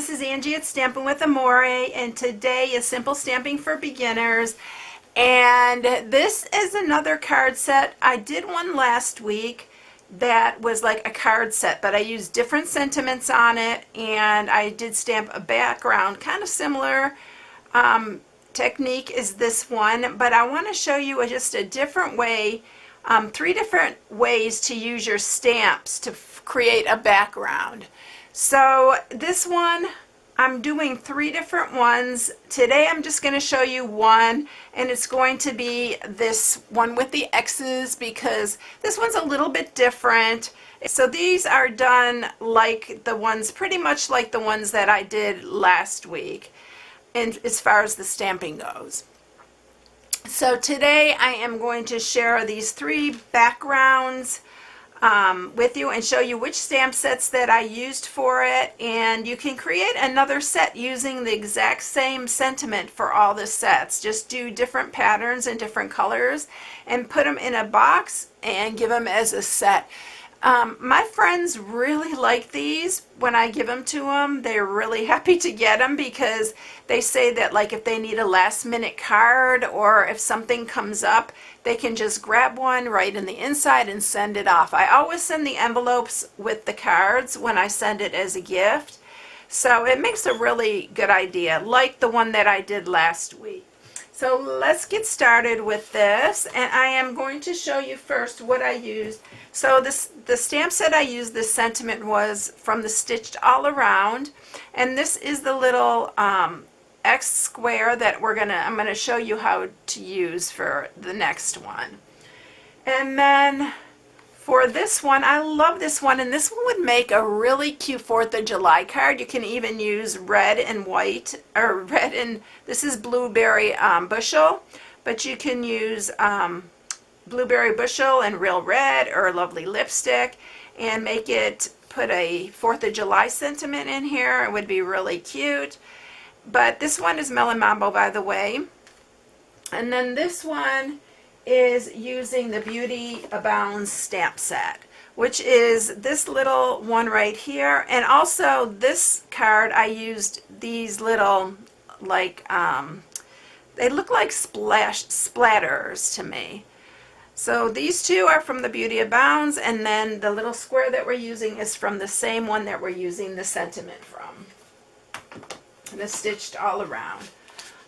this is Angie at Stampin' with Amore, and today is Simple Stamping for Beginners. And this is another card set. I did one last week that was like a card set, but I used different sentiments on it, and I did stamp a background, kind of similar technique as this one, but I want to show you just a different way, 3 different ways to use your stamps to create a background. So this one, I'm doing 3 different ones. Today I'm just going to show you one, and it's going to be this one with the X's because this one's a little bit different. So these are done like the ones, pretty much like the ones that I did last week, and as far as the stamping goes. So today I am going to share these 3 backgrounds with you and show you which stamp sets that I used for it, and you can create another set using the exact same sentiment for all the sets. Just do different patterns and different colors and put them in a box and give them as a set. My friends really like these. When I give them to them, they're really happy to get them because they say that, like, if they need a last minute card or if something comes up, they can just grab one right in the inside and send it off. I always send the envelopes with the cards when I send it as a gift. So it makes a really good idea, like the one that I did last week. So let's get started with this, and I am going to show you first what I used. So the stamp set I used, this sentiment was from the Stitched All Around, and this is the little X square that I'm gonna show you how to use for the next one. And then for this one, I love this one, and this one would make a really cute 4th of July card. You can even use red and white, or red and, this is blueberry bushel, but you can use blueberry bushel and real red or lovely lipstick and make it, put a 4th of July sentiment in here. It would be really cute. But this one is Melon Mambo, by the way. And then this one is using the Beauty Abounds stamp set, which is this little one right here. And also this card, I used these little, like, they look like splatters to me. So these 2 are from the Beauty Abounds, and then the little square that we're using is from the same one that we're using the sentiment from. And it's Stitched All Around.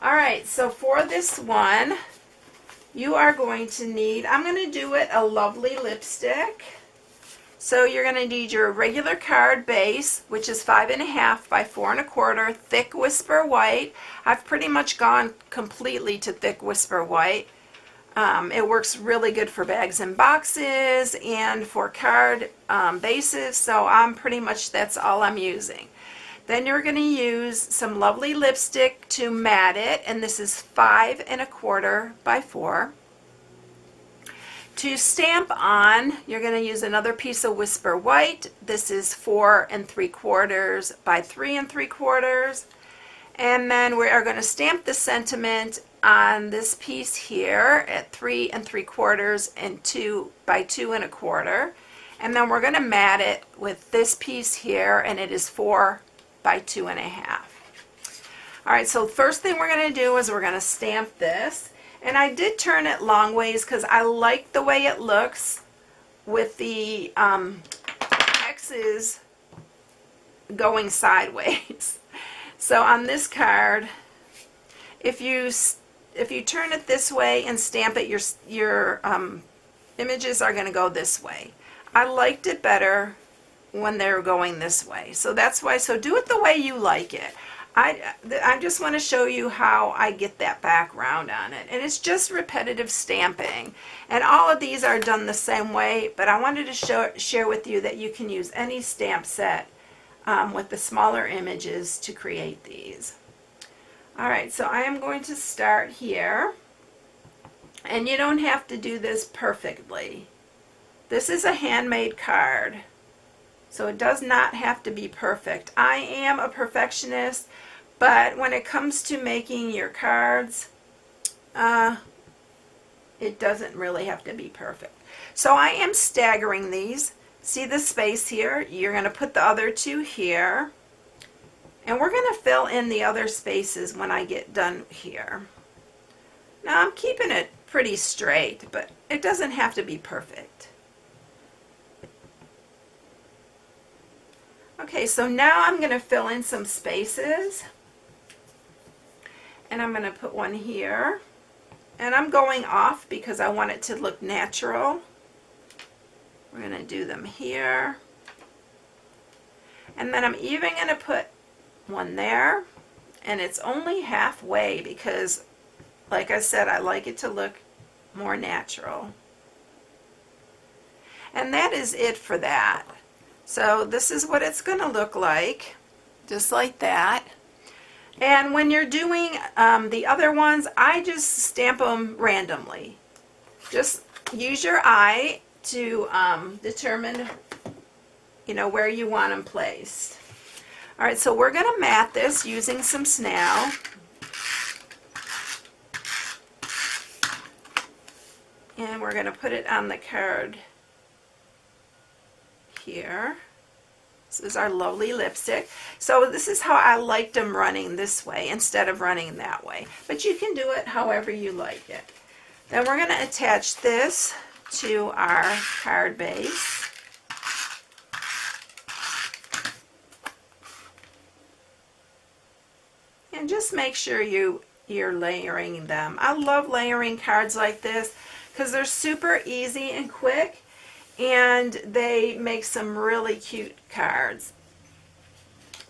Alright, so for this one, you are going to need, I'm going to do it a lovely lipstick. So you're going to need your regular card base, which is 5.5 by 4 1/4, thick Whisper White. I've pretty much gone completely to thick Whisper White. It works really good for bags and boxes and for card bases, so that's all I'm using. Then you're going to use some lovely lipstick to mat it, and this is 5 1/4 by 4. To stamp on, you're going to use another piece of Whisper White. This is 4 3/4 by 3 3/4. And then we are going to stamp the sentiment on this piece here at 3 3/4 and 2 by 2 1/4. And then we're going to mat it with this piece here, and it is 4 by 2 1/2. Alright, so first thing we're going to do is we're going to stamp this. And I did turn it long ways because I like the way it looks with the X's going sideways. So on this card, if you turn it this way and stamp it, your images are going to go this way. I liked it better when they're going this way. So that's why, so do it the way you like it. I just want to show you how I get that background on it. And it's just repetitive stamping. And all of these are done the same way, but I wanted to share with you that you can use any stamp set with the smaller images to create these. Alright, so I am going to start here. And you don't have to do this perfectly. This is a handmade card, so it does not have to be perfect. I am a perfectionist, but when it comes to making your cards, it doesn't really have to be perfect. So I am staggering these. See the space here? You're going to put the other 2 here, And we're going to fill in the other spaces when I get done here. Now I'm keeping it pretty straight, but it doesn't have to be perfect. Okay, so now I'm going to fill in some spaces. And I'm going to put one here. And I'm going off because I want it to look natural. We're going to do them here. And then I'm even going to put one there. And it's only halfway because, like I said, I like it to look more natural. And that is it for that. So this is what it's going to look like, just like that. And when you're doing the other ones, I just stamp them randomly. Just use your eye to determine, you know, where you want them placed. All right, so we're going to mat this using some snail. And we're going to put it on the card here. This is our lovely lipstick. So this is how I liked them running this way instead of running that way. But you can do it however you like it. Then we're going to attach this to our card base. And just make sure you're layering them. I love layering cards like this because they're super easy and quick. And they make some really cute cards.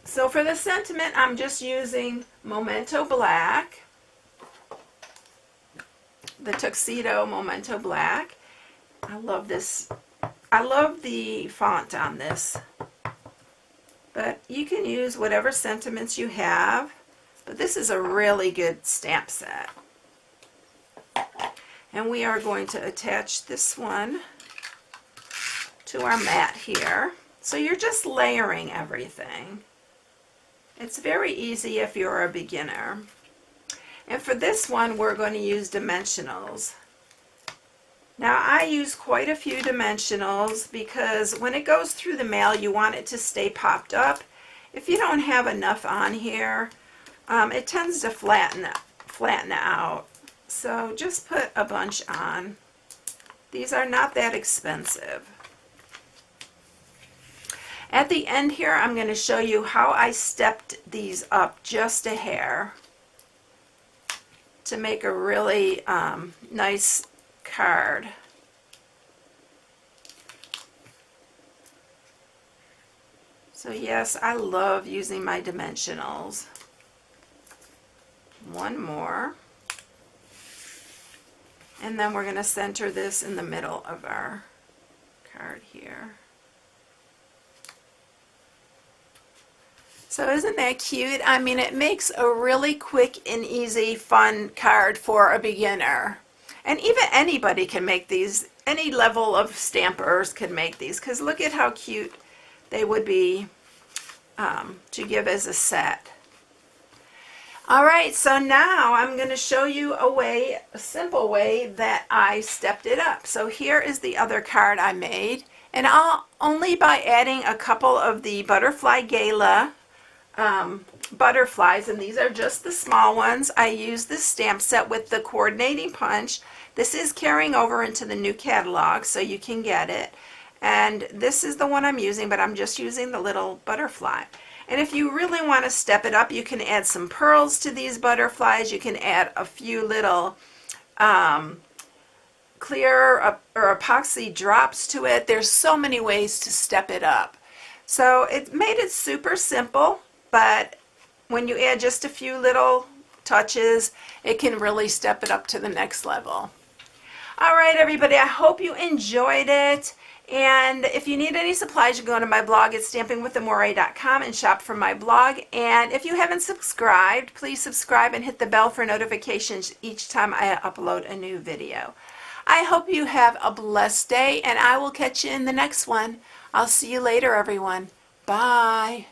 So for the sentiment, I'm just using Memento Black, the Tuxedo Memento Black. I love this. I love the font on this. But you can use whatever sentiments you have. But this is a really good stamp set. And we are going to attach this one to our mat here. So you're just layering everything. It's very easy if you're a beginner. And for this one, we're going to use dimensionals. Now I use quite a few dimensionals because when it goes through the mail, you want it to stay popped up. If you don't have enough on here, it tends to flatten out. So just put a bunch on. These are not that expensive. At the end here, I'm going to show you how I stepped these up just a hair to make a really nice card. So yes, I love using my dimensionals. One more. And then we're going to center this in the middle of our card here. So isn't that cute? I mean, it makes a really quick and easy, fun card for a beginner. And even anybody can make these. Any level of stampers can make these, because look at how cute they would be to give as a set. All right, so now I'm going to show you a simple way that I stepped it up. So here is the other card I made, and I'll only by adding a couple of the Butterfly Gala butterflies, and these are just the small ones. I use this stamp set with the coordinating punch. This is carrying over into the new catalog, so you can get it. And this is the one I'm using, but I'm just using the little butterfly. And if you really want to step it up, you can add some pearls to these butterflies. You can add a few little clear or epoxy drops to it. There's so many ways to step it up. So it made it super simple, but when you add just a few little touches, it can really step it up to the next level. All right, everybody, I hope you enjoyed it. And if you need any supplies, you can go to my blog at stampingwithamore.com and shop from my blog. And if you haven't subscribed, please subscribe and hit the bell for notifications each time I upload a new video. I hope you have a blessed day, and I will catch you in the next one. I'll see you later, everyone. Bye.